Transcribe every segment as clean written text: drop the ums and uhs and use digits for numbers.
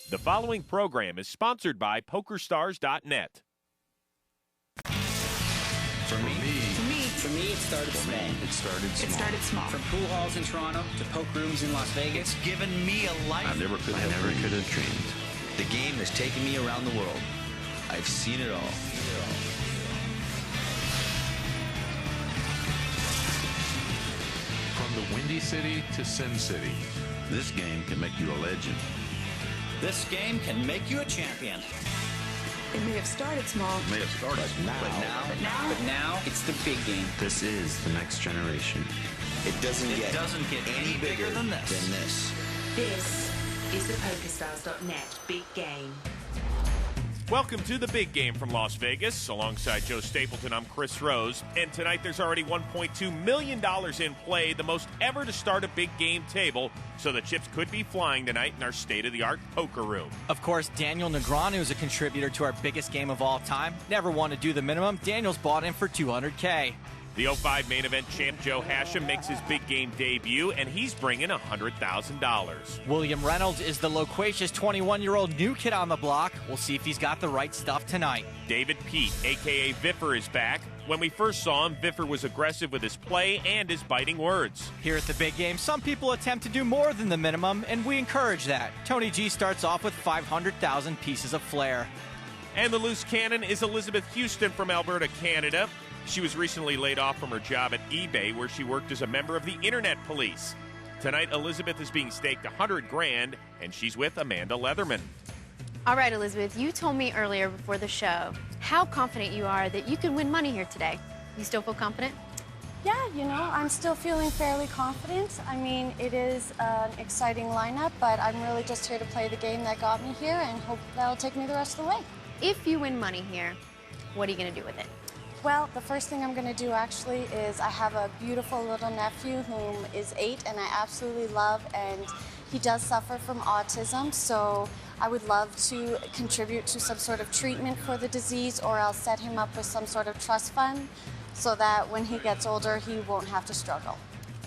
The following program is sponsored by PokerStars.net. For me, it started small. From pool halls in Toronto to poker rooms in Las Vegas. It's given me a life I never could have dreamed. The game has taken me around the world. I've seen it all. From the Windy City to Sin City, this game can make you a legend. This game can make you a champion. It may have started small. It may have started But now, it's the big game. This is the next generation. It doesn't get any bigger than this. This is the PokerStars.net Big Game. Welcome to the Big Game from Las Vegas. Alongside Joe Stapleton, I'm Chris Rose. And tonight there's already $1.2 million in play, the most ever to start a big game table. So the chips could be flying tonight in our state-of-the-art poker room. Of course, Daniel Negreanu is a contributor to our biggest game of all time. Never want to do the minimum. Daniel's bought in for $200K. The 05 main event champ Joe Hashem makes his big game debut, and he's bringing $100,000. William Reynolds is the loquacious 21-year-old new kid on the block. We'll see if he's got the right stuff tonight. David Pete, a.k.a. Viffer, is back. When we first saw him, Viffer was aggressive with his play and his biting words. Here at the big game, some people attempt to do more than the minimum, and we encourage that. Tony G starts off with 500,000 pieces of flair. And the loose cannon is Elizabeth Houston from Alberta, Canada. She was recently laid off from her job at eBay, where she worked as a member of the Internet Police. Tonight, Elizabeth is being staked $100,000, and she's with Amanda Leatherman. All right, Elizabeth, you told me earlier before the show how confident you are that you can win money here today. You still feel confident? Yeah, I'm still feeling fairly confident. I mean, it is an exciting lineup, but I'm really just here to play the game that got me here and hope that'll take me the rest of the way. If you win money here, what are you going to do with it? Well, the first thing I'm going to do actually is I have a beautiful little nephew whom is 8 and I absolutely love, and he does suffer from autism, so I would love to contribute to some sort of treatment for the disease, or I'll set him up with some sort of trust fund so that when he gets older he won't have to struggle.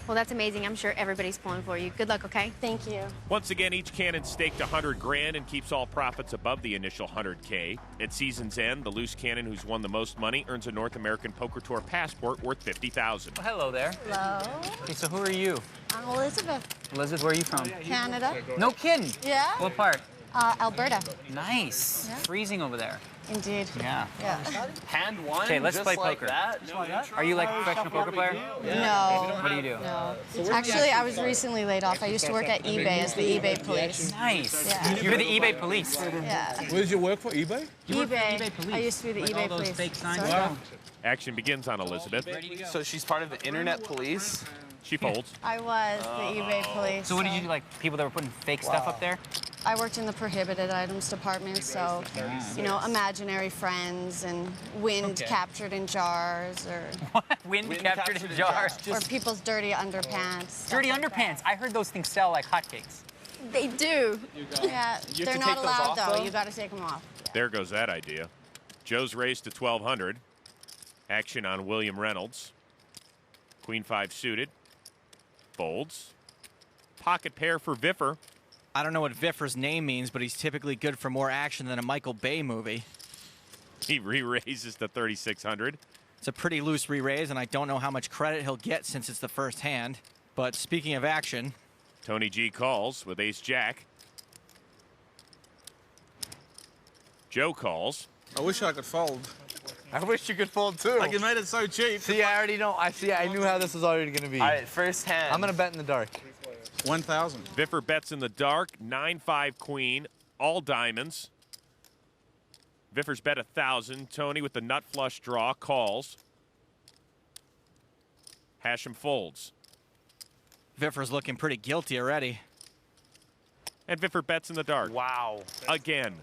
Well, that's amazing. I'm sure everybody's pulling for you. Good luck, okay? Thank you. Once again, each cannon staked $100,000 and keeps all profits above the initial $100K. At season's end, the loose cannon who's won the most money earns a North American Poker Tour passport worth $50,000. Well, hello there. Hello. Okay, so who are you? I'm Elizabeth. Elizabeth, where are you from? Canada. No kidding. Yeah? What part? Alberta. Nice. Yeah. Freezing over there. Indeed. Yeah. Hand one. Okay, let's just play like poker. That? Are you like a professional poker player? No. What do you do? No. Actually, I was recently laid off. I used to work at eBay as the eBay police. Nice. Yeah. You're the eBay police. Yeah. Where did you work for, eBay? eBay. I used to be the eBay all those police. fake signs. Sorry. Wow. Action begins on Elizabeth. So she's part of the Internet Police? She folds. I was the eBay police. So what did you do, like people that were putting fake stuff up there? I worked in the prohibited items department, so, imaginary friends and wind captured in jars, or What? Wind captured in jars. or people's dirty underpants. Dirty underpants. I heard those things sell like hotcakes. They do. Yeah, You they're have to not take those allowed off, though. though? You got to take them off. There goes that idea. Joe's raised to 1,200. Action on William Reynolds. Queen 5 suited. Folds. Pocket pair for Viffer. I don't know what Viffer's name means, but he's typically good for more action than a Michael Bay movie. He re-raises to 3,600. It's a pretty loose re-raise, and I don't know how much credit he'll get since it's the first hand. But speaking of action, Tony G calls with ace-jack. Joe calls. I wish I could fold. I wish you could fold too. Like, you made it so cheap. See, I already know. I knew how this was already going to be. All right, first hand. I'm going to bet in the dark. 1,000. Viffer bets in the dark. 9-5 queen. All diamonds. Viffer's bet 1,000. Tony with the nut flush draw calls. Hashem folds. Viffer's looking pretty guilty already. And Viffer bets in the dark. Wow. Again.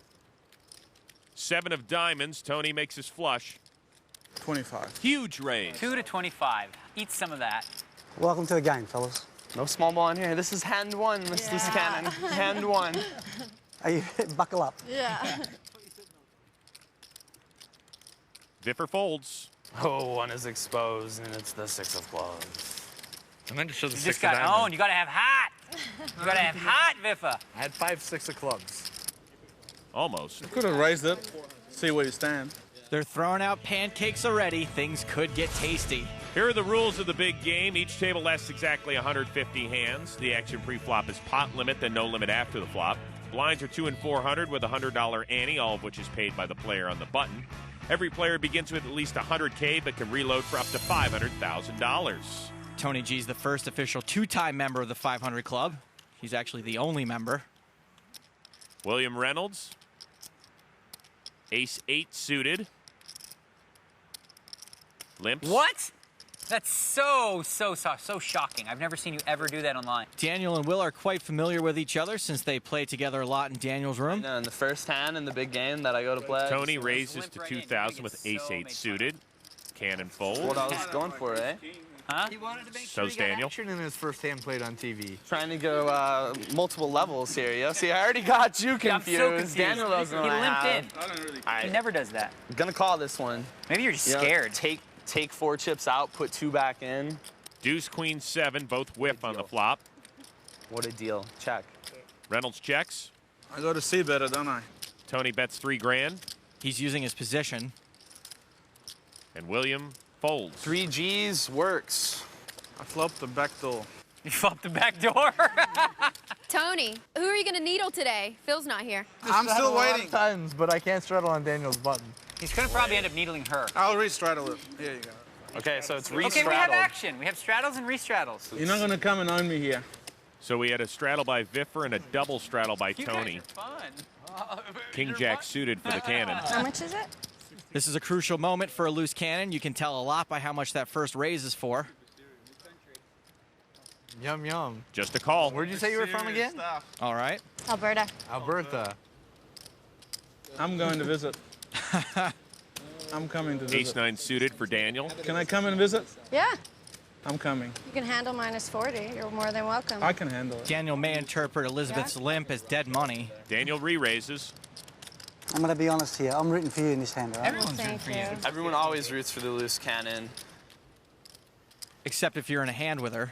7 of diamonds. Tony makes his flush. 25. Huge raise. 2 to 25. Eat some of that. Welcome to the game, fellas. No small ball in here. This is hand one, Miss Lisa Cannon. Hand one. Are you buckle up? Yeah. Viffer folds. Oh, one is exposed, and it's the 6 of clubs. I meant to show the You 6 just of got diamonds. owned. You got to have hot. You got to have hot, Viffer. I had 5, 6 of clubs. Almost. Could have raised it. See where you stand. They're throwing out pancakes already. Things could get tasty. Here are the rules of the big game. Each table lasts exactly 150 hands. The action pre-flop is pot limit, then no limit after the flop. Blinds are 2 and 400 with a $100 ante, all of which is paid by the player on the button. Every player begins with at least $100K, but can reload for up to $500,000. Tony G's the first official two-time member of the 500 Club. He's actually the only member. William Reynolds, ace-8 suited. Limps. What? That's so shocking. I've never seen you ever do that online. Daniel and Will are quite familiar with each other since they play together a lot in Daniel's room. In the first hand in the big game that I go to play. Tony raises to 2,000 with ace-8 suited. Cannon folds. What I was going for, eh? Huh? He wanted to make So sure he got Daniel. action in his first hand played on TV. Trying to go multiple levels here, yo. See, I already got you confused. I'm so confused. Daniel doesn't know He what I limped have. in. All right. He never does that. I'm gonna call this one. Maybe you're just You know, scared. Take 4 chips out, put 2 back in. Deuce, queen, 7, both whip on the flop. What a deal. Check. Reynolds checks. I go to see better, don't I? Tony bets 3 grand. He's using his position. And William folds. 3 G's works. I flopped the back door. You flopped the back door. Tony, who are you going to needle today? Phil's not here. I'm still waiting. Times, but I can't straddle on Daniel's button. He's going to probably end up needling her. I'll re-straddle it. Here you go. Okay, so it's Okay, we have re-straddled. action. We have straddles and restraddles. You're not going to come and own me here. So we had a straddle by Viffer and a double straddle by Tony. Fun. King Jack suited for the cannon. How much is it? This is a crucial moment for a loose cannon. You can tell a lot by how much that first raise is for. Yum, yum. Just a call. Where'd you say you were from again? All right. Alberta. Alberta. I'm going to visit. I'm coming to visit. Ace-9 suited for Daniel. Can I come and visit? Yeah. I'm coming. You can handle -40. You're more than welcome. I can handle it. Daniel may interpret Elizabeth's limp as dead money. Daniel re-raises. I'm going to be honest here. I'm rooting for you in this hand, all right? Everyone's rooting for you. Everyone always roots for the loose cannon. Except if you're in a hand with her.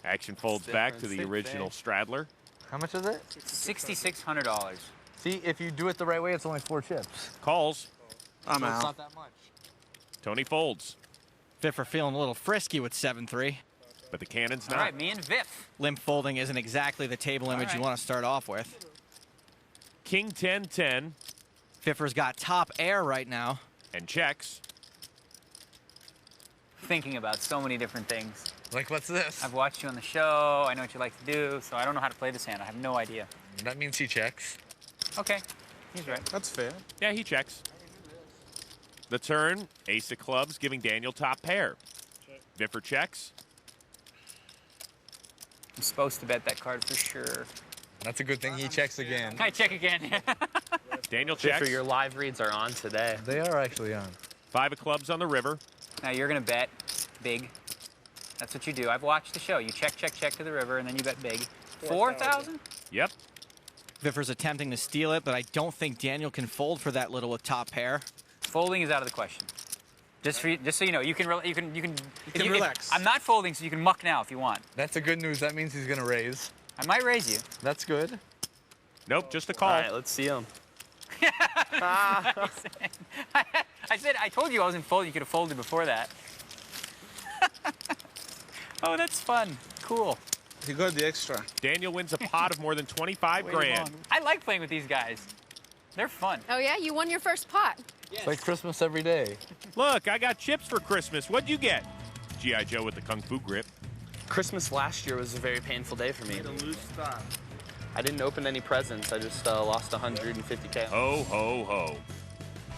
Action folds back to the original straddler. How much is it? $6,600. See, if you do it the right way, it's only 4 chips. Calls. I'm So it's out. not that much. Tony folds. Viffer feeling a little frisky with 7-3. But the cannon's All not. right, me and Viff. Limp folding isn't exactly the table image you want to start off with. King 10-10 Viffer's got top air right now. and checks. Thinking about so many different things. Like, what's this? I've watched you on the show. I know what you like to do, so I don't know how to play this hand. I have no idea. That means he checks. Okay, he's right. That's fair. Yeah, he checks. The turn, ace of clubs, giving Daniel top pair. Viffer checks. I'm supposed to bet that card for sure. That's a good thing he checks again. I check again. Daniel checks. For your live reads are on today. They are actually on. 5 of clubs on the river. Now you're gonna bet big. That's what you do. I've watched the show. You check to the river, and then you bet big. 4,000? Yep. Viffer's attempting to steal it, but I don't think Daniel can fold for that little with top pair. Folding is out of the question. Just so you know, you can relax. I'm not folding, so you can muck now if you want. That's the good news. That means he's going to raise. I might raise you. That's good. Nope, just a call. All right, let's see him. I told you I wasn't folding. You could have folded before that. Oh, that's fun. Cool. You got the extra. Daniel wins a pot of more than 25 grand. I like playing with these guys. They're fun. Oh, yeah? You won your first pot. It's like Christmas every day. Look, I got chips for Christmas. What'd you get? G.I. Joe with the Kung Fu grip. Christmas last year was a very painful day for me. I didn't open any presents. I just lost 150K. Ho, ho, ho.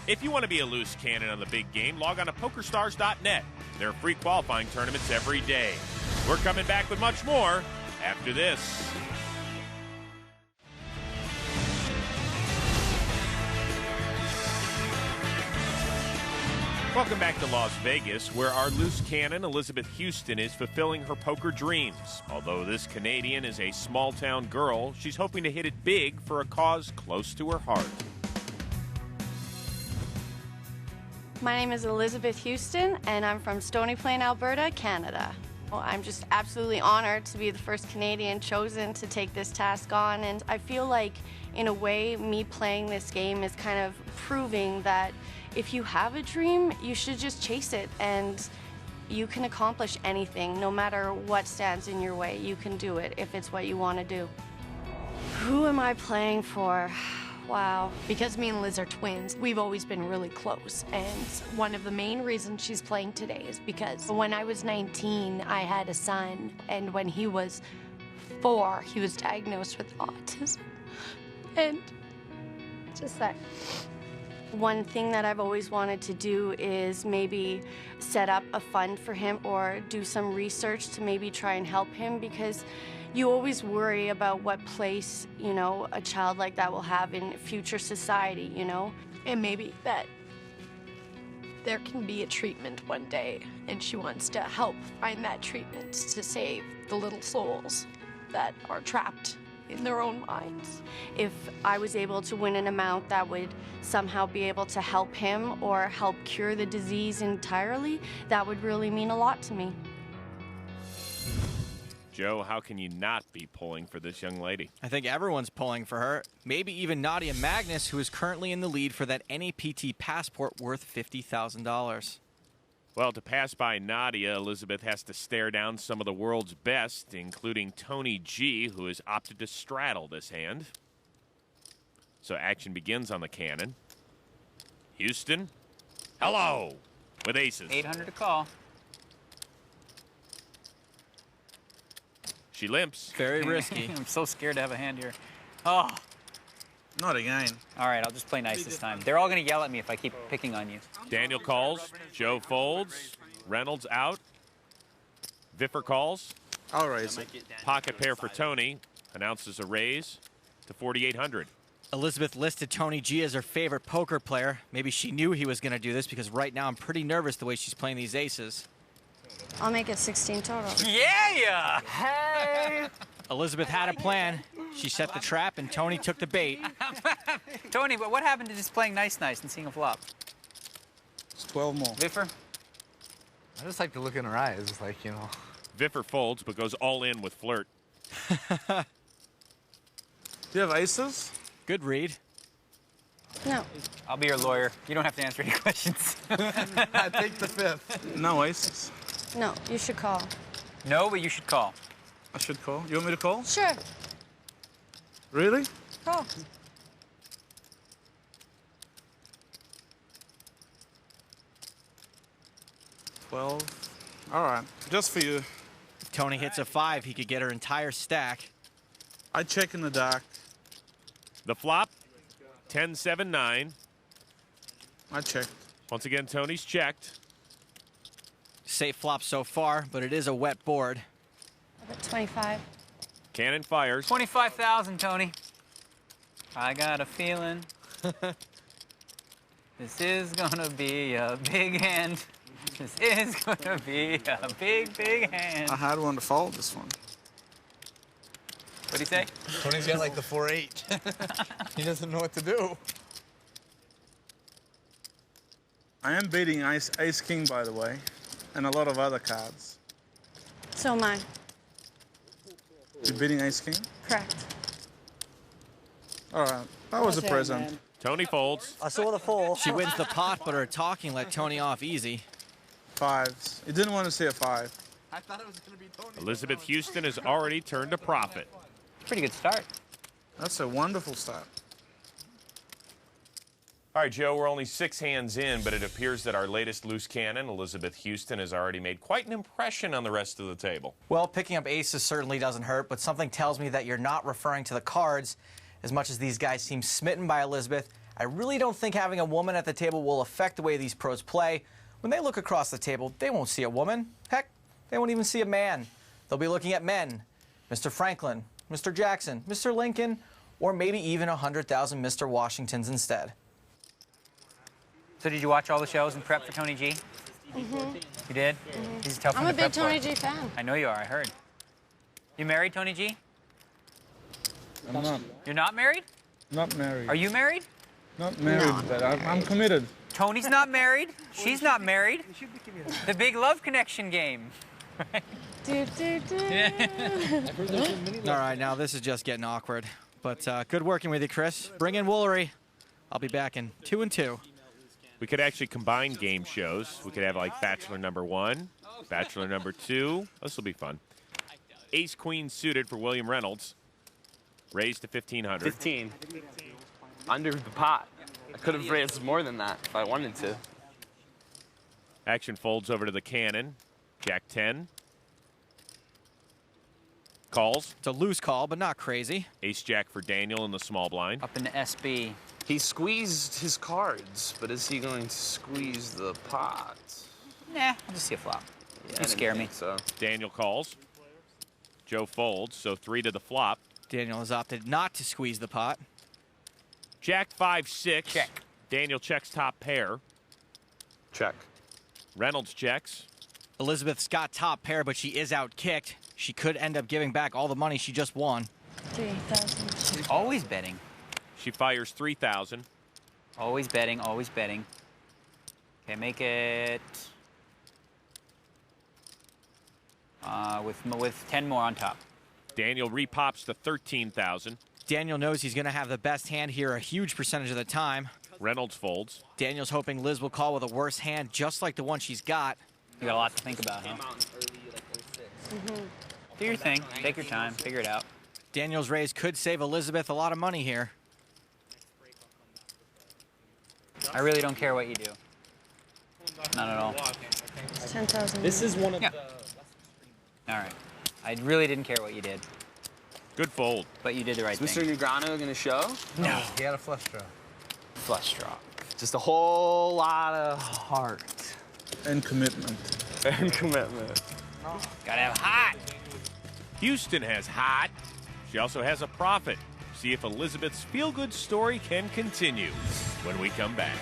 If you want to be a loose cannon on the big game, log on to PokerStars.net. There are free qualifying tournaments every day. We're coming back with much more after this. Welcome back to Las Vegas, where our loose cannon, Elizabeth Houston, is fulfilling her poker dreams. Although this Canadian is a small-town girl, she's hoping to hit it big for a cause close to her heart. My name is Elizabeth Houston, and I'm from Stony Plain, Alberta, Canada. Well, I'm just absolutely honored to be the first Canadian chosen to take this task on, and I feel like, in a way, me playing this game is kind of proving that if you have a dream, you should just chase it, and you can accomplish anything. No matter what stands in your way, you can do it if it's what you want to do. Who am I playing for? Wow. Because me and Liz are twins, we've always been really close. And one of the main reasons she's playing today is because when I was 19, I had a son. And when he was 4, he was diagnosed with autism. And just that. One thing that I've always wanted to do is maybe set up a fund for him or do some research to maybe try and help him, because you always worry about what place, you know, a child like that will have in future society, you know? And maybe that there can be a treatment one day, and she wants to help find that treatment to save the little souls that are trapped in their own minds. If I was able to win an amount that would somehow be able to help him or help cure the disease entirely, that would really mean a lot to me. Joe, how can you not be pulling for this young lady? I think everyone's pulling for her. Maybe even Nadia Magnus, who is currently in the lead for that NAPT passport worth $50,000. Well, to pass by Nadia, Elizabeth has to stare down some of the world's best, including Tony G, who has opted to straddle this hand. So action begins on the cannon. Houston, hello, with aces. 800 to call. She limps. Very risky. I'm so scared to have a hand here. Oh. Not again. All right, I'll just play nice this time. They're all going to yell at me if I keep picking on you. Daniel calls. Joe folds. Reynolds out. Viffer calls. I'll raise it. Pocket pair for Tony. Announces a raise to 4,800. Elizabeth listed Tony G as her favorite poker player. Maybe she knew he was going to do this, because right now I'm pretty nervous the way she's playing these aces. I'll make it 16 total. Yeah! Hey! Elizabeth had a plan. She set the trap, and Tony took the bait. Tony, but what happened to just playing nice and seeing a flop? It's 12 more. Viffer? I just like to look in her eyes. It's like, you know. Viffer folds, but goes all in with flirt. Do you have aces? Good read. No. I'll be your lawyer. You don't have to answer any questions. I take the 5th. No aces. No, you should call. No, but you should call. I should call. You want me to call? Sure. Really? Call. Well, all right. Just for you. If Tony hits a 5, he could get her entire stack. I check in the dark. The flop, 10-7-9. I checked. Once again, Tony's checked. Safe flop so far, but it is a wet board. About 25. Cannon fires. 25,000, Tony. I got a feeling this is gonna be a big hand. This is gonna be a big hand. I had one to fold this one. What'd he say? Tony's got like the 4-8. He doesn't know what to do. I am beating Ace King, by the way, and a lot of other cards. So am I. You're beating Ace King? Correct. All right. That was a present. Man. Tony folds. I saw the 4. She wins the pot, but her talking let Tony off easy. 5s. You didn't want to see a 5. I thought it was going to be Tony. Elizabeth Houston has already turned a profit. Pretty good start. That's a wonderful start. All right, Joe, we're only 6 hands in, but it appears that our latest loose cannon, Elizabeth Houston, has already made quite an impression on the rest of the table. Well, picking up aces certainly doesn't hurt, but something tells me that you're not referring to the cards. As much as these guys seem smitten by Elizabeth, I really don't think having a woman at the table will affect the way these pros play. When they look across the table, they won't see a woman. Heck, they won't even see a man. They'll be looking at men. Mr. Franklin, Mr. Jackson, Mr. Lincoln, or maybe even 100,000 Mr. Washingtons instead. So did you watch all the shows and prep for Tony G? Mm-hmm. You did? Mm-hmm. He's a tough I'm one a to big prep Tony for. G fan. I know you are, I heard. You married, Tony G? I'm not. You're not married? Not married. Are you married? Not married, but I'm committed. Tony's not married. She's not married. The big love connection game. All right, now this is just getting awkward. But good working with you, Chris. Bring in Woolery. I'll be back in 2 and 2. We could actually combine game shows. We could have like Bachelor number 1, Bachelor number 2. This will be fun. Ace Queen suited for William Reynolds. Raised to 1,500. 15. Under the pot. I could have raised more than that if I wanted to. Action folds over to the cannon. Jack 10. Calls. It's a loose call, but not crazy. Ace Jack for Daniel in the small blind. Up in the SB. He squeezed his cards, but is he going to squeeze the pot? Nah, I'll just see a flop. Yeah, Don't scare me. So. Daniel calls. Joe folds, so 3 to the flop. Daniel has opted not to squeeze the pot. Jack 5-6. Check. Daniel checks top pair. Check. Reynolds checks. Elizabeth's got top pair, but she is out-kicked. She could end up giving back all the money she just won. 3,000. She's always betting. She fires 3,000. Always betting, always betting. Okay, make it with 10 more on top. Daniel repops to 13,000. Daniel knows he's going to have the best hand here a huge percentage of the time. Reynolds folds. Daniel's hoping Liz will call with a worse hand, just like the one she's got. You got a lot to think about, huh? Do your thing. Take your time. Figure it out. Daniel's raise could save Elizabeth a lot of money here. I really don't care what you do. Not at all. 10,000. This is one of the... All right. I really didn't care what you did, Good fold. but you did the right Is thing. Mr. Negrano going to show? No. He had a flush draw. Flush draw. Just a whole lot of heart. And commitment. And commitment. Gotta have hot. Houston has hot. She also has a profit. See if Elizabeth's feel-good story can continue when we come back.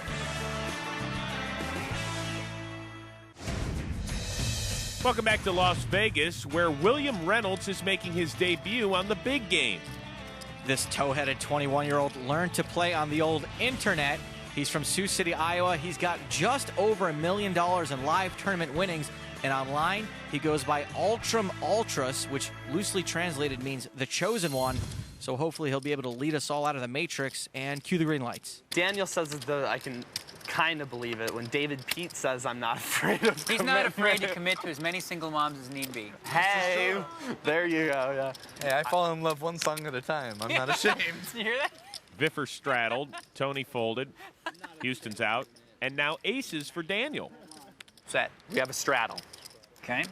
Welcome back to Las Vegas, where William Reynolds is making his debut on the big game. This toe-headed 21-year-old learned to play on the old internet. He's from Sioux City, Iowa. He's got just over $1 million in live tournament winnings. And online, he goes by Ultram Ultras, which loosely translated means the chosen one. So hopefully he'll be able to lead us all out of the matrix and cue the green lights. Daniel says that I can kind of believe it when David Pete says I'm not afraid of He's not afraid to commit to as many single moms as need be. Hey, there you go, yeah. Hey, I fall in love one song at a time. I'm not ashamed. You hear that? Viffer straddled. Tony folded. Houston's out. And now aces for Daniel. Set. We have a straddle. Okay.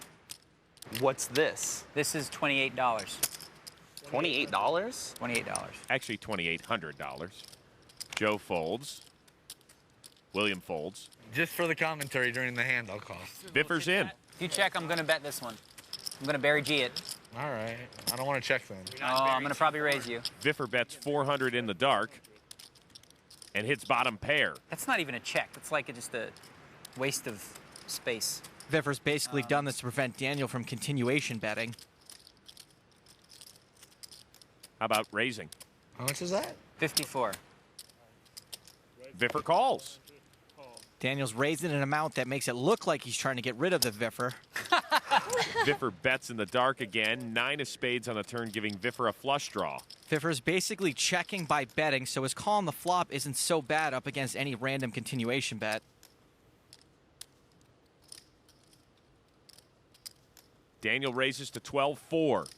What's this? This is $28. $28? $28. Actually, $2,800. Joe folds. William folds. Just for the commentary during the hand, I'll call. Viffer's in. If you check, I'm going to bet this one. I'm going to Barry G it. All right. I don't want to check then. Oh, I'm going to probably raise you. Viffer bets 400 in the dark and hits bottom pair. That's not even a check. It's like just a waste of space. Viffer's basically done this to prevent Daniel from continuation betting. How about raising? How much is that? 54. Viffer calls. Daniel's raising an amount that makes it look like he's trying to get rid of the Viffer. Viffer bets in the dark again. 9 of spades on the turn, giving Viffer a flush draw. Viffer's basically checking by betting, so his call on the flop isn't so bad up against any random continuation bet. Daniel raises to 12-4.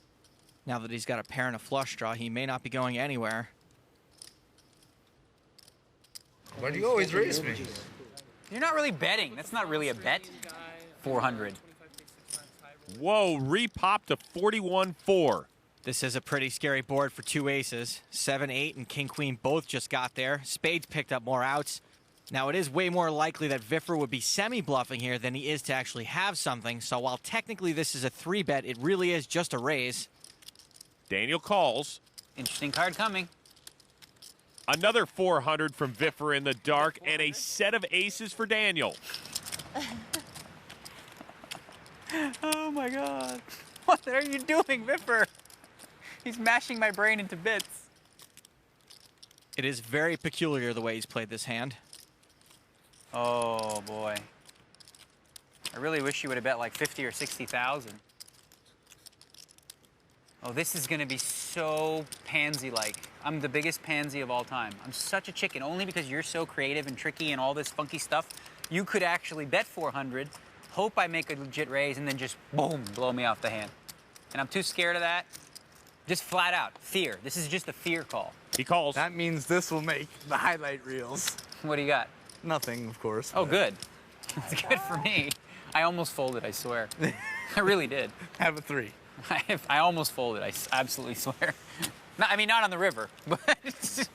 Now that he's got a pair and a flush draw, he may not be going anywhere. Why do you always raise me? You're not really betting. That's not really a bet. 400. Whoa, repop to 41-4. This is a pretty scary board for two aces. 7, 8, and King, Queen both just got there. Spades picked up more outs. Now, it is way more likely that Viffer would be semi-bluffing here than he is to actually have something. So while technically this is a 3-bet, it really is just a raise. Daniel calls. Interesting card coming. Another 400 from Viffer in the dark, and a set of aces for Daniel. Oh, my God. What are you doing, Viffer? He's mashing my brain into bits. It is very peculiar the way he's played this hand. Oh, boy. I really wish you would have bet like 50 or 60,000. Oh, this is going to be so pansy-like. I'm the biggest pansy of all time. I'm such a chicken, only because you're so creative and tricky and all this funky stuff. You could actually bet 400, hope I make a legit raise, and then just, boom, blow me off the hand. And I'm too scared of that. Just flat out, fear. This is just a fear call. He calls. That means this will make the highlight reels. What do you got? Nothing, of course. Oh, good. It's good for me. I almost folded, I swear. I really did. Have a 3. I almost folded, I absolutely swear. No, I mean, not on the river, but...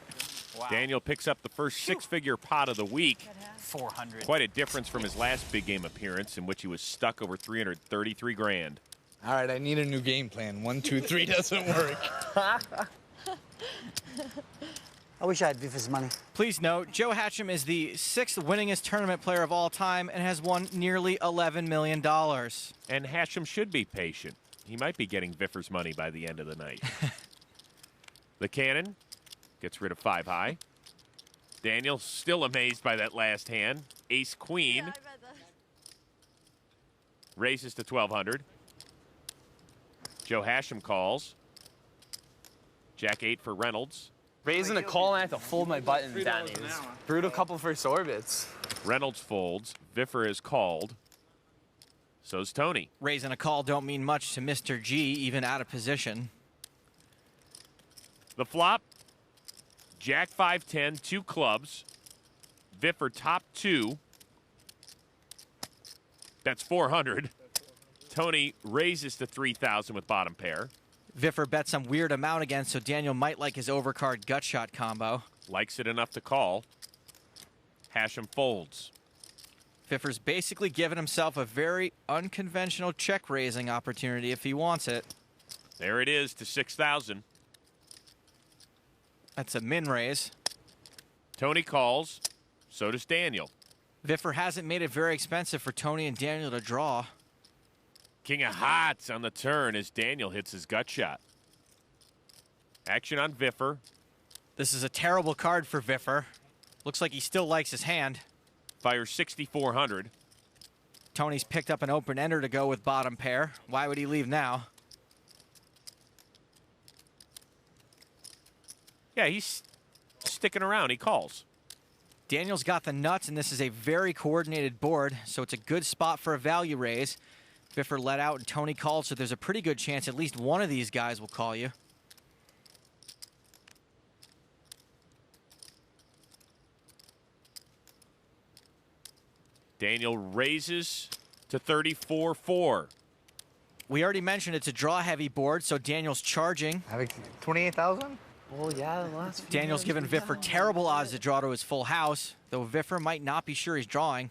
Wow. Daniel picks up the first six-figure pot of the week. 400. Quite a difference from his last big game appearance, in which he was stuck over 333 grand. All right, I need a new game plan. 1, 2, 3 doesn't work. I wish I had Viffer's money. Please note, Joe Hatcham is the 6th winningest tournament player of all time and has won nearly $11 million. And Hatcham should be patient. He might be getting Viffer's money by the end of the night. The cannon gets rid of 5 high. Daniel still amazed by that last hand. Ace queen. Yeah, raises to 1,200. Joe Hatcham calls. Jack 8 for Reynolds. Raising a call and I have to fold my buttons down. Brewed a couple first orbits. Reynolds folds. Viffer is called. So's Tony. Raising a call don't mean much to Mr. G, even out of position. The flop. Jack 5-10, 2 clubs. Viffer top 2. That's 400. Tony raises to 3,000 with bottom pair. Viffer bet some weird amount again, so Daniel might like his overcard gut shot combo. Likes it enough to call. Hatcham folds. Viffer's basically given himself a very unconventional check raising opportunity if he wants it. There it is to 6,000. That's a min raise. Tony calls. So does Daniel. Viffer hasn't made it very expensive for Tony and Daniel to draw. King of hearts on the turn as Daniel hits his gut shot. Action on Viffer. This is a terrible card for Viffer. Looks like he still likes his hand. Fires 6,400. Tony's picked up an open ender to go with bottom pair. Why would he leave now? Yeah, he's sticking around. He calls. Daniel's got the nuts, and this is a very coordinated board, so it's a good spot for a value raise. Viffer let out and Tony called, so there's a pretty good chance at least one of these guys will call you. Daniel raises to 34-4. We already mentioned it's a draw-heavy board, so Daniel's charging. Having 28,000? Well, yeah, the last few Daniel's given Viffer terrible odds to draw to his full house, though Viffer might not be sure he's drawing.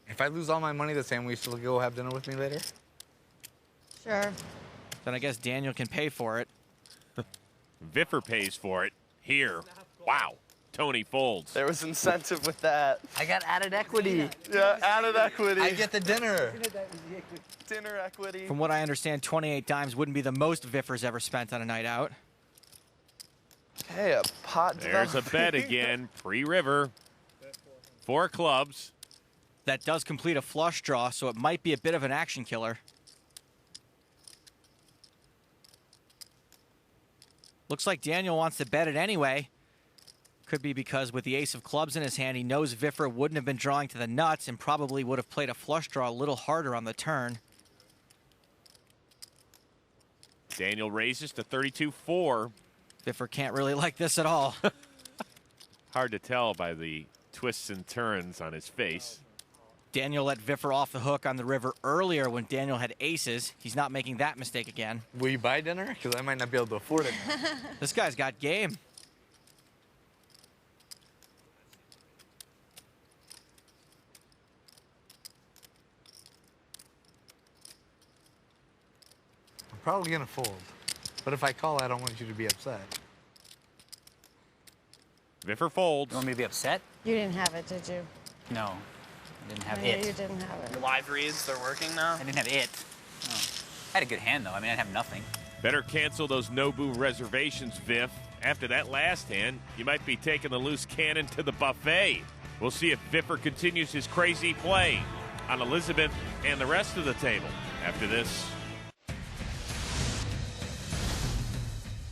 If I lose all my money the same, will you still go have dinner with me later? Sure. Then I guess Daniel can pay for it. Viffer pays for it. Here. Wow. Tony folds. There was incentive with that. I got added equity. Yeah, added equity. I get the dinner. Dinner equity. From what I understand, 28 dimes wouldn't be the most Viffer's ever spent on a night out. Hey, a pot. There's a bet again. Pre-river. 4 clubs. That does complete a flush draw, so it might be a bit of an action killer. Looks like Daniel wants to bet it anyway. Could be because with the ace of clubs in his hand, he knows Viffer wouldn't have been drawing to the nuts and probably would have played a flush draw a little harder on the turn. Daniel raises to 32-4. Viffer can't really like this at all. Hard to tell by the twists and turns on his face. Daniel let Viffer off the hook on the river earlier when Daniel had aces. He's not making that mistake again. Will you buy dinner? Because I might not be able to afford it. This guy's got game. I'm probably going to fold. But if I call, I don't want you to be upset. Viffer folds. You want me to be upset? You didn't have it, did you? No. I didn't have I it. knew you didn't have it. Live reads, they're working now. I didn't have it. Oh. I had a good hand, though. I mean, I have nothing. Better cancel those Nobu reservations, Viff. After that last hand, you might be taking the loose cannon to the buffet. We'll see if Viffer continues his crazy play on Elizabeth and the rest of the table. after this.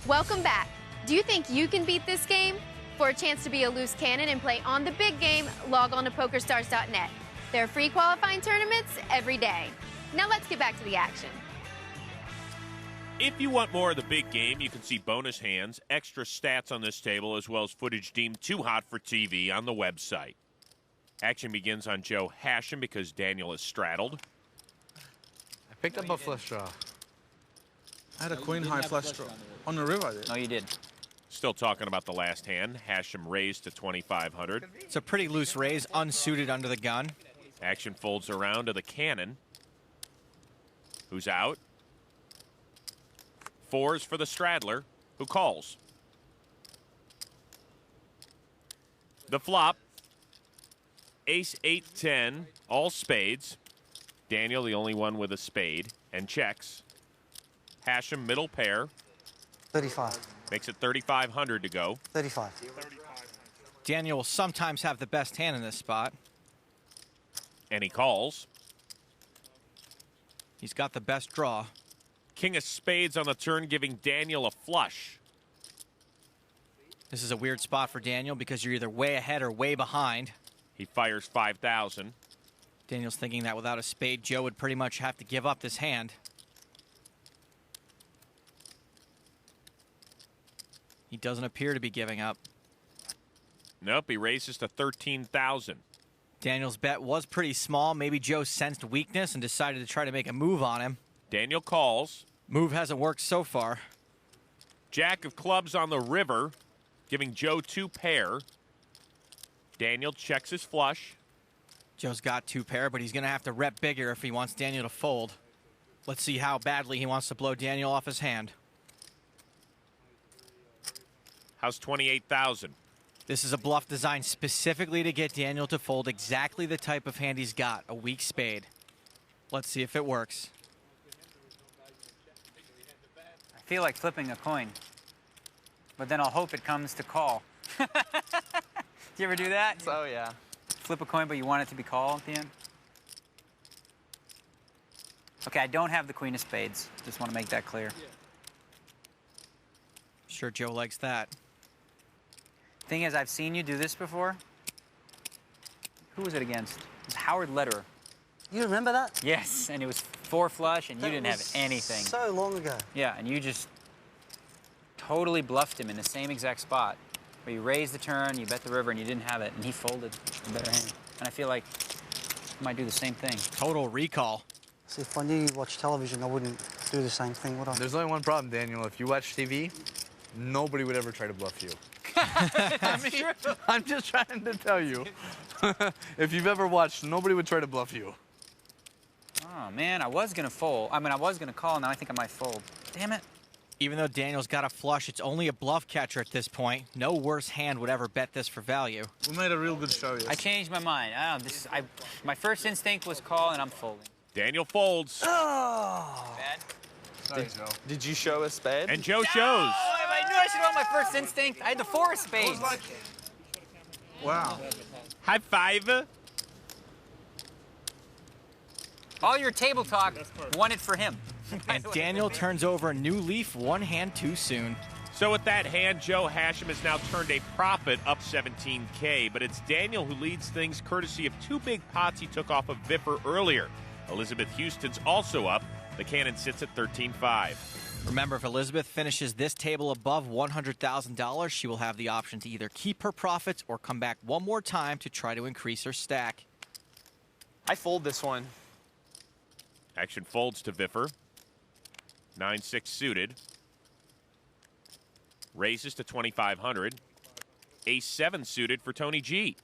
Welcome back. Do you think you can beat this game? For a chance to be a loose cannon and play on the big game, log on to PokerStars.net. There are free qualifying tournaments every day. Now let's get back to the action. If you want more of the big game, you can see bonus hands, extra stats on this table, as well as footage deemed too hot for TV on the website. Action begins on Joe Hashem because Daniel is straddled. I picked up a flush draw. I had a queen high flush draw. On the river, I did. No, you did. Still talking about the last hand. Hashem raised to 2,500. It's a pretty loose raise, unsuited under the gun. Action folds around to the cannon, who's out. Fours for the straddler, who calls. The flop, ace, 8, 10, all spades. Daniel, the only one with a spade, and checks. Hashem, middle pair. 35. Makes it 3,500 to go. 35. Daniel will sometimes have the best hand in this spot. And he calls. He's got the best draw. King of spades on the turn, giving Daniel a flush. This is a weird spot for Daniel because you're either way ahead or way behind. He fires 5,000. Daniel's thinking that without a spade, Joe would pretty much have to give up this hand. He doesn't appear to be giving up. Nope, he raises to 13,000. Daniel's bet was pretty small. Maybe Joe sensed weakness and decided to try to make a move on him. Daniel calls. Move hasn't worked so far. Jack of clubs on the river, giving Joe 2 pair. Daniel checks his flush. Joe's got 2 pair, but he's going to have to rep bigger if he wants Daniel to fold. Let's see how badly he wants to blow Daniel off his hand. How's 28,000? This is a bluff designed specifically to get Daniel to fold exactly the type of hand he's got, a weak spade. Let's see if it works. I feel like flipping a coin, but then I'll hope it comes to call. Do you ever do that? Oh, yeah. Flip a coin, but you want it to be call at the end? Okay, I don't have the queen of spades. Just want to make that clear. Sure, Joe likes that. Thing is, I've seen you do this before. Who was it against? It was Howard Lederer. You remember that? Yes, and it was 4 flush, and you didn't have anything. So long ago. Yeah, and you just totally bluffed him in the same exact spot. Where you raised the turn, you bet the river, and you didn't have it, and he folded a better hand. And I feel like I might do the same thing. Total recall. See, if I knew you watched television, I wouldn't do the same thing, would I? There's only one problem, Daniel. If you watch TV, nobody would ever try to bluff you. I'm just trying to tell you. If you've ever watched, nobody would try to bluff you. Oh, man, I was going to fold. I mean, I was going to call, now I think I might fold. Damn it. Even though Daniel's got a flush, it's only a bluff catcher at this point. No worse hand would ever bet this for value. We made a real good show, yes. I changed my mind. My first instinct was call, and I'm folding. Daniel folds. Oh! Bad? Sorry, Joe. Did you show a spade? And Joe shows. Oh, I knew I should have my first instinct. I had the 4 of spades. Wow. High five. All your table talk won it for him. And Daniel turns over a new leaf, one hand too soon. So with that hand, Joe Hashem has now turned a profit up 17K, but it's Daniel who leads things courtesy of 2 big pots he took off of Viffer earlier. Elizabeth Houston's also up. The cannon sits at 13.5. Remember, if Elizabeth finishes this table above $100,000, she will have the option to either keep her profits or come back one more time to try to increase her stack. I fold this one. Action folds to Viffer. 9-6 suited. Raises to 2,500. Ace-7 suited for Tony G.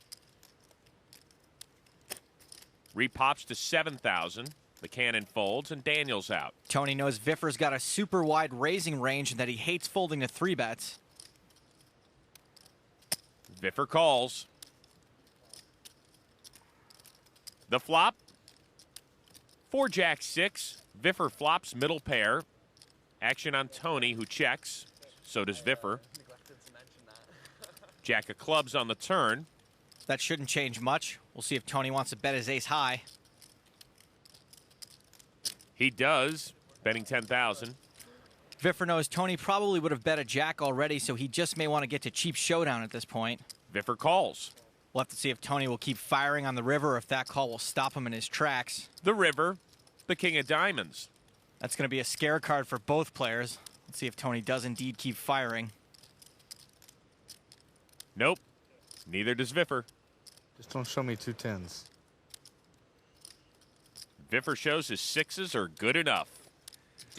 Repops to 7,000. The cannon folds, and Daniel's out. Tony knows Viffer's got a super wide raising range and that he hates folding to 3-bets. Viffer calls. The flop. 4-Jack-6. Viffer flops middle pair. Action on Tony, who checks. So does Viffer. Jack of clubs on the turn. That shouldn't change much. We'll see if Tony wants to bet his ace high. He does, betting 10,000. Viffer knows Tony probably would have bet a jack already, so he just may want to get to cheap showdown at this point. Viffer calls. We'll have to see if Tony will keep firing on the river or if that call will stop him in his tracks. The river, the king of diamonds. That's going to be a scare card for both players. Let's see if Tony does indeed keep firing. Nope. Neither does Viffer. Just don't show me 2 10s. Viffer shows his 6s are good enough.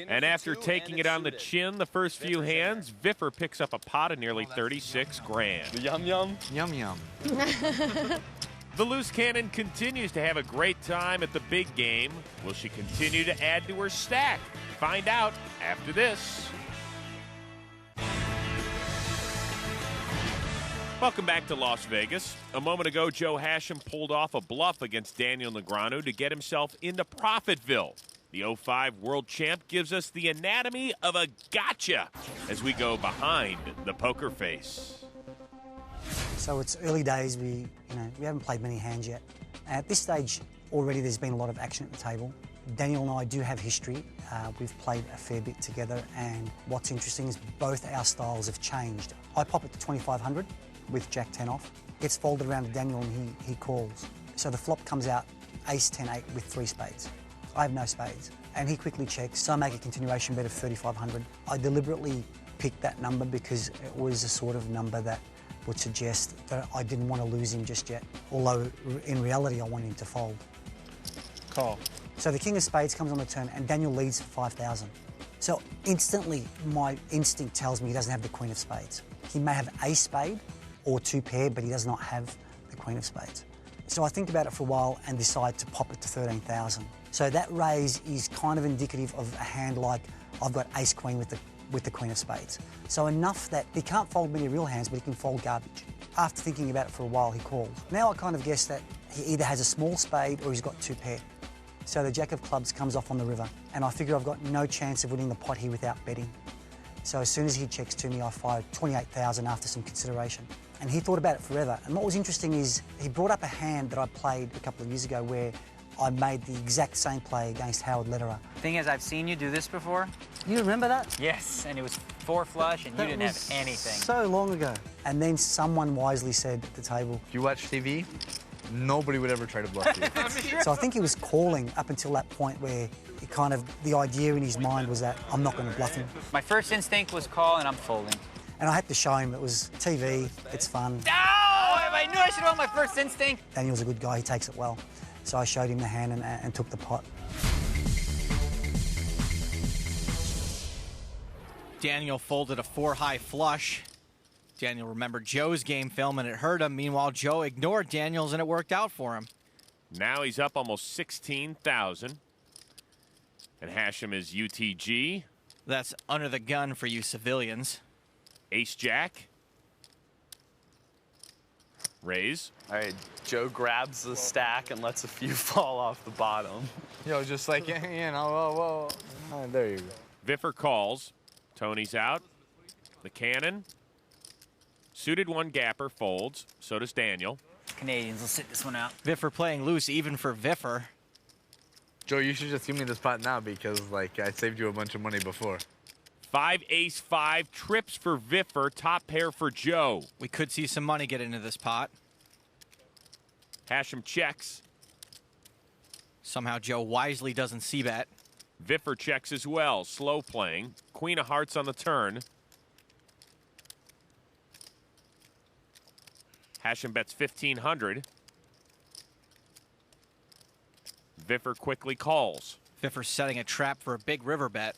And after taking it on the chin the first few hands, Viffer picks up a pot of nearly 36 grand. Yum, yum. Yum, yum. The loose cannon continues to have a great time at the big game. Will she continue to add to her stack? Find out after this. Welcome back to Las Vegas. A moment ago, Joe Hashem pulled off a bluff against Daniel Negreanu to get himself into Profitville. The 05 world champ gives us the anatomy of a gotcha as we go behind the poker face. So it's early days. We haven't played many hands yet. At this stage, already there's been a lot of action at the table. Daniel and I do have history. We've played a fair bit together, and what's interesting is both our styles have changed. I pop it to 2,500 with Jack 10 off. Gets folded around to Daniel and he calls. So the flop comes out Ace 10 8 with 3 spades. I have no spades. And he quickly checks, so I make a continuation bet of 3,500. I deliberately picked that number because it was a sort of number that would suggest that I didn't want to lose him just yet, although in reality I wanted him to fold. Call. So the king of spades comes on the turn and Daniel leads for 5,000. So instantly my instinct tells me he doesn't have the queen of spades. He may have a spade or 2 pair, but he does not have the queen of spades. So I think about it for a while and decide to pop it to 13,000. So that raise is kind of indicative of a hand like I've got ace queen with the queen of spades. So enough that he can't fold many real hands, but he can fold garbage. After thinking about it for a while, he calls. Now I kind of guess that he either has a small spade or he's got 2 pair. So the jack of clubs comes off on the river, and I figure I've got no chance of winning the pot here without betting. So as soon as he checks to me, I fire 28,000 after some consideration. And he thought about it forever. And what was interesting is he brought up a hand that I played a couple of years ago where I made the exact same play against Howard Lederer. Thing is, I've seen you do this before. You remember that? Yes, and it was 4 flush, and you didn't have anything. So long ago. And then someone wisely said at the table, If you watch TV, nobody would ever try to bluff you. So I think he was calling up until that point where he kind of, the idea in his mind was that I'm not going to bluff him. My first instinct was call, and I'm folding. And I had to show him it was TV, it's fun. No! I knew I should have won my first instinct. Daniel's a good guy, he takes it well. So I showed him the hand and took the pot. Daniel folded a 4-high flush. Daniel remembered Joe's game film and it hurt him. Meanwhile, Joe ignored Daniel's and it worked out for him. Now he's up almost 16,000. And Hashem is UTG. That's under the gun for you civilians. Ace-Jack. Raise. All right, Joe grabs the stack and lets a few fall off the bottom. Yo, just like, whoa. Oh, there you go. Viffer calls. Tony's out. The cannon. Suited 1 gapper folds. So does Daniel. Canadians will sit this one out. Viffer playing loose even for Viffer. Joe, you should just give me this pot now because, like, I saved you a bunch of money before. 5 ace 5 trips for Viffer, top pair for Joe. We could see some money get into this pot. Hashem checks. Somehow Joe wisely doesn't see bet. Viffer checks as well, slow playing. Queen of hearts on the turn. Hashem bets 1,500. Viffer quickly calls. Viffer setting a trap for a big river bet.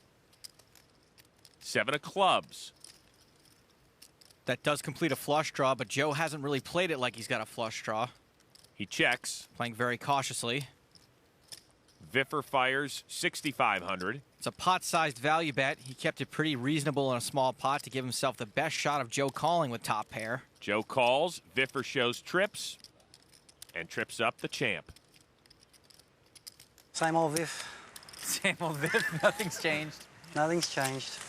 7 of clubs. That does complete a flush draw, but Joe hasn't really played it like he's got a flush draw. He checks. Playing very cautiously. Viffer fires 6,500. It's a pot-sized value bet. He kept it pretty reasonable in a small pot to give himself the best shot of Joe calling with top pair. Joe calls. Viffer shows trips. And trips up the champ. Same old Viff. Same old Viff. Nothing's changed. Nothing's changed.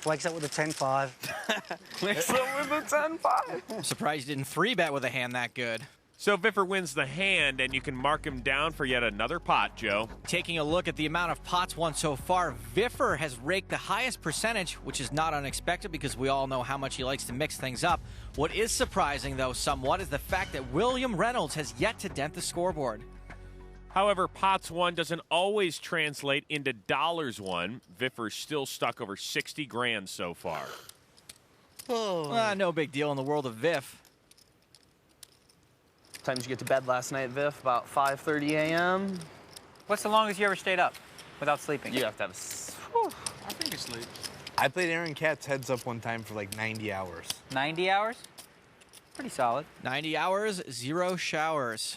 Wakes up with a 10-5. Wakes up with a 10-5. I'm surprised you didn't 3-bet with a hand that good. So Viffer wins the hand, and you can mark him down for yet another pot, Joe. Taking a look at the amount of pots won so far, Viffer has raked the highest percentage, which is not unexpected because we all know how much he likes to mix things up. What is surprising, though, somewhat, is the fact that William Reynolds has yet to dent the scoreboard. However, pots won doesn't always translate into dollars won. Viffer's still stuck over 60 grand so far. No big deal in the world of Viff. Time did you get to bed last night, Viff? About 5:30 a.m. What's the longest you ever stayed up without sleeping? You have to have I think it's late. I played Aaron Katz heads up one time for like 90 hours. 90 hours? Pretty solid. 90 hours, 0 showers.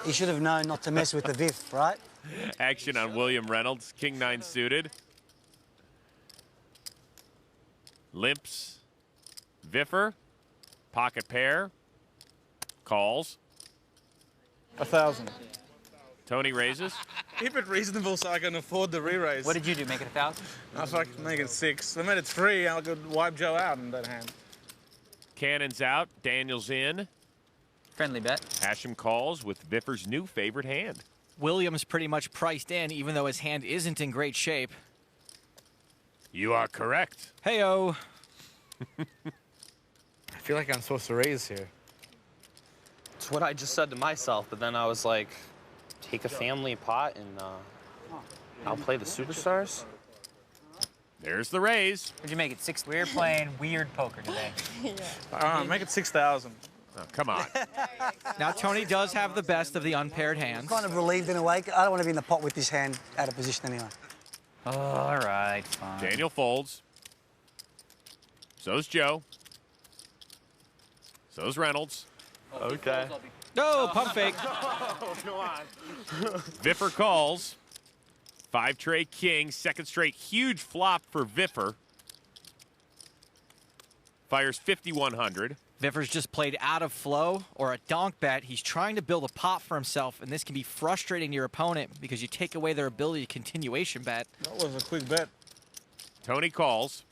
He should have known not to mess with the Viff, right? Action on William Reynolds, King 9 suited. Limps. Viffer. Pocket pair. Calls. 1,000. Tony raises. Keep it reasonable so I can afford the re-raise. What did you do, make it 1,000? I fucking make it 6. I made it 3, I could wipe Joe out in that hand. Cannon's out. Daniel's in. Friendly bet. Hashem calls with Viffer's new favorite hand. Williams pretty much priced in, even though his hand isn't in great shape. You are correct. Hey-o. I feel like I'm supposed to raise here. It's what I just said to myself, but then I was like, take a family pot and I'll play the superstars. There's the raise. What'd you make it? 6? We're playing weird poker today. Make it 6,000. Oh, come on. Now, Tony does have the best of the unpaired hands. Kind of relieved in a way. I don't want to be in the pot with this hand out of position anyway. All right, fine. Daniel folds. So's Joe. So's Reynolds. Okay. No, pump fake. Oh, come on. Viffer calls. 5 tray king, second straight huge flop for Viffer. Fires 5,100. Viffer's just played out of flow or a donk bet. He's trying to build a pot for himself, and this can be frustrating to your opponent because you take away their ability to continuation bet. That was a quick bet. Tony calls.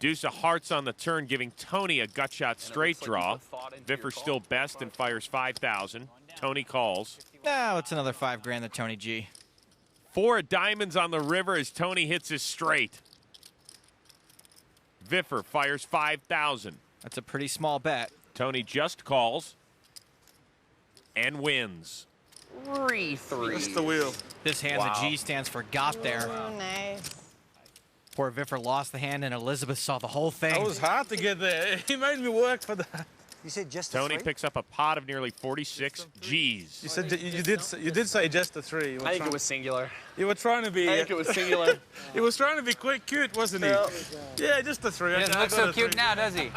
Deuce of hearts on the turn, giving Tony a gut shot straight draw. Viffer still best and fires 5,000. Tony calls. Now it's another 5 grand to Tony G. 4 of diamonds on the river as Tony hits his straight. Viffer fires 5,000. That's a pretty small bet. Tony just calls and wins. 3-3. That's the wheel. This hand, Wow. the G stands for got there. Oh, nice. Poor Viffer lost the hand, and Elizabeth saw the whole thing. That was hard to get there. He made me work for that. You said just Tony a 3? picks up a pot of nearly 46 G's. You said you did say just a 3. I think it was singular. You were trying to be. I think it was singular. He was trying to be quick, cute, wasn't he? Yeah, just a 3. He doesn't look so cute now, does he?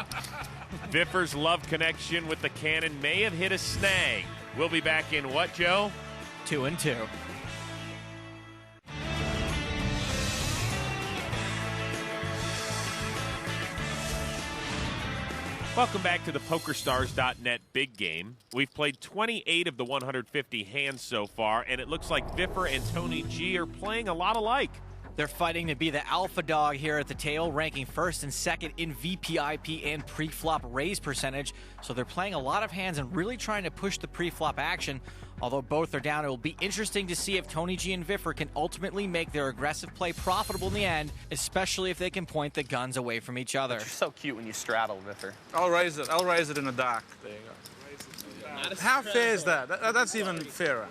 Viffer's love connection with the cannon may have hit a snag. We'll be back in what, Joe? 2 and 2. Welcome back to the PokerStars.net big game. We've played 28 of the 150 hands so far, and it looks like Viffer and Tony G are playing a lot alike. They're fighting to be the alpha dog here at the table, ranking first and second in VPIP and pre-flop raise percentage. So they're playing a lot of hands and really trying to push the pre-flop action. Although both are down, it will be interesting to see if Tony G and Viffer can ultimately make their aggressive play profitable in the end, especially if they can point the guns away from each other. You're so cute when you straddle, Viffer. I'll raise it. I'll raise it in the dark. There you go. How fair is that? That's even fairer.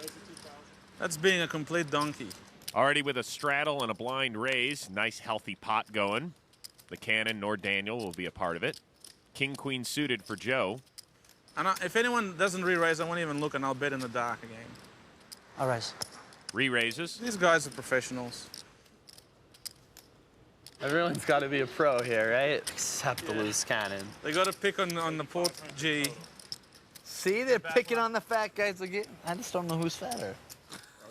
That's being a complete donkey. Already with a straddle and a blind raise. Nice, healthy pot going. The cannon nor Daniel will be a part of it. King, queen suited for Joe. And if anyone doesn't re-raise, I won't even look, and I'll bet in the dark again. I'll raise. Re-raises. These guys are professionals. Everyone's got to be a pro here, right? Except the loose cannon. They got to pick on the port G. See, they're picking on the fat guys again. I just don't know who's fatter.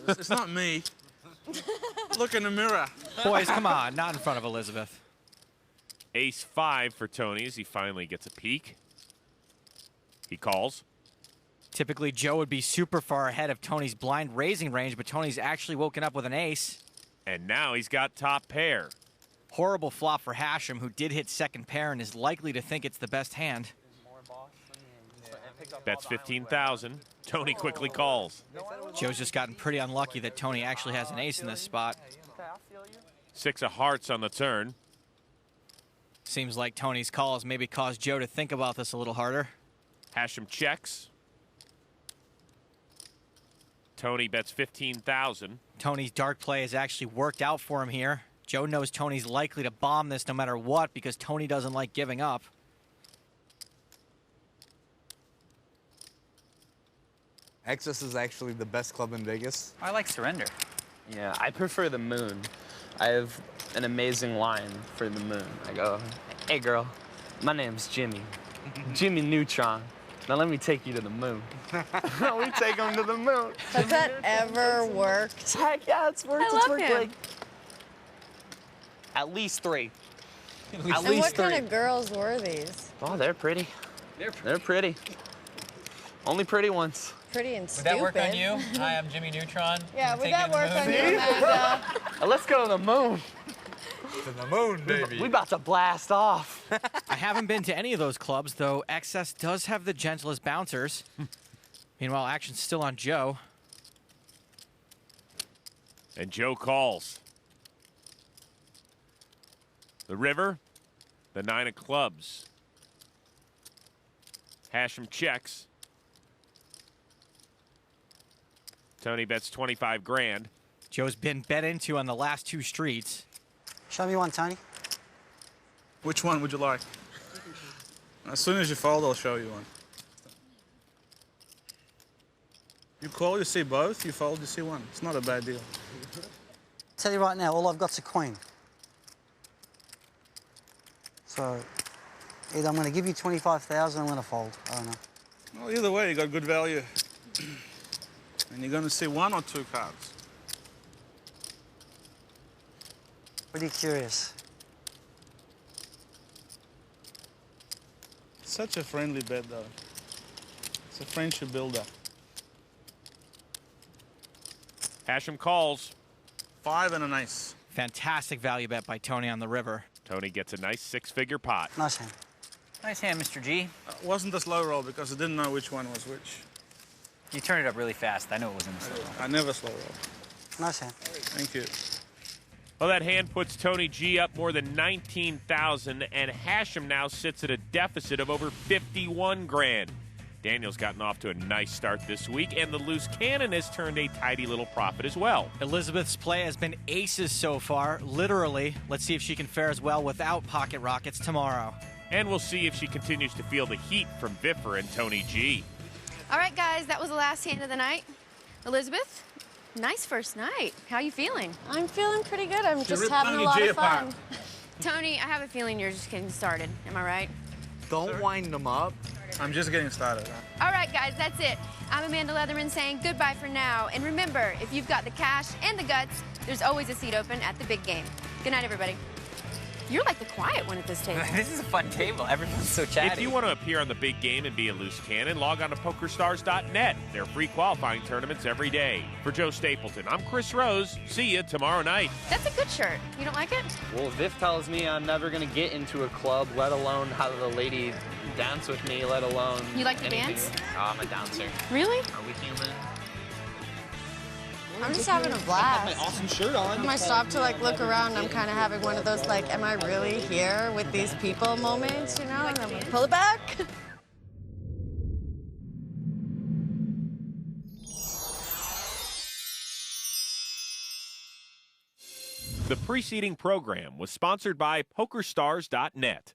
It's not me. Look in the mirror. Boys, come on, not in front of Elizabeth. Ace-5 for Tony as he finally gets a peek. He calls. Typically, Joe would be super far ahead of Tony's blind raising range, but Tony's actually woken up with an ace. And now he's got top pair. Horrible flop for Hashem, who did hit second pair and is likely to think it's the best hand. Bets 15,000. Tony quickly calls. Joe's just gotten pretty unlucky that Tony actually has an ace in this spot. 6 of hearts on the turn. Seems like Tony's calls maybe caused Joe to think about this a little harder. Hashem checks. Tony bets 15,000. Tony's dark play has actually worked out for him here. Joe knows Tony's likely to bomb this no matter what because Tony doesn't like giving up. Excess is actually the best club in Vegas. I like surrender. Yeah, I prefer the moon. I have an amazing line for the moon. I go, hey girl, my name's Jimmy. Jimmy Neutron. Now let me take you to the moon. We take him to the moon. Has that ever worked? Heck yeah, it's worked. I It's love worked him. like at least 3. And what kind of girls were these? Oh, they're pretty. They're pretty. Only pretty ones. Pretty and Would stupid. that work on you? Hi, I'm Jimmy Neutron. Yeah, would Take that you to the work on moon? you, Amanda? Let's go to the moon. To the moon, baby. We about to blast off. I haven't been to any of those clubs, though Excess does have the gentlest bouncers. Meanwhile, action's still on Joe. And Joe calls. The river, the 9 of clubs. Hashem checks. Tony bets 25 grand. Joe's been bet into on the last 2 streets. Show me one, Tony. Which one would you like? As soon as you fold, I'll show you one. You call, you see both. You fold, you see one. It's not a bad deal. Tell you right now, all I've got's a queen. So either I'm going to give you 25,000 or I'm going to fold. I don't know. Well, either way, you got good value. And you're going to see 1 or 2 cards. Pretty curious. Such a friendly bet, though. It's a friendship builder. Hashem calls. 5 and an ace. Fantastic value bet by Tony on the river. Tony gets a nice 6-figure pot. Nice hand. Nice hand, Mr. G. Wasn't a slow roll because I didn't know which one was which. You turned it up really fast. I know it wasn't a slow roll. I never slow roll. Nice hand. Thank you. Well, that hand puts Tony G up more than 19,000, and Hashem now sits at a deficit of over 51 grand. Daniel's gotten off to a nice start this week, and the loose cannon has turned a tidy little profit as well. Elizabeth's play has been aces so far, literally. Let's see if she can fare as well without pocket rockets tomorrow. And we'll see if she continues to feel the heat from Viffer and Tony G. All right, guys, that was the last hand of the night. Elizabeth, nice first night. How you feeling? I'm feeling pretty good. I'm just ripped having a Tony lot G of fun. apart. Tony, I have a feeling you're just getting started. Am I right? Don't wind them up. I'm just getting started. All right, guys, that's it. I'm Amanda Leatherman saying goodbye for now. And remember, if you've got the cash and the guts, there's always a seat open at the big game. Good night, everybody. You're like the quiet one at this table. This is a fun table. Everyone's so chatty. If you want to appear on the big game and be a loose cannon, log on to PokerStars.net. They're free qualifying tournaments every day. For Joe Stapleton, I'm Chris Rose. See you tomorrow night. That's a good shirt. You don't like it? Well, Viv tells me I'm never going to get into a club, let alone have the lady dance with me, let alone You like to anything. dance? Oh, I'm a dancer. Really? Are we human? I'm just having a blast. My awesome shirt on. When I stop to like look around, I'm kind of having one of those like, am I really here with these people moments, you know? And I'm like, pull it back. The preceding program was sponsored by PokerStars.net.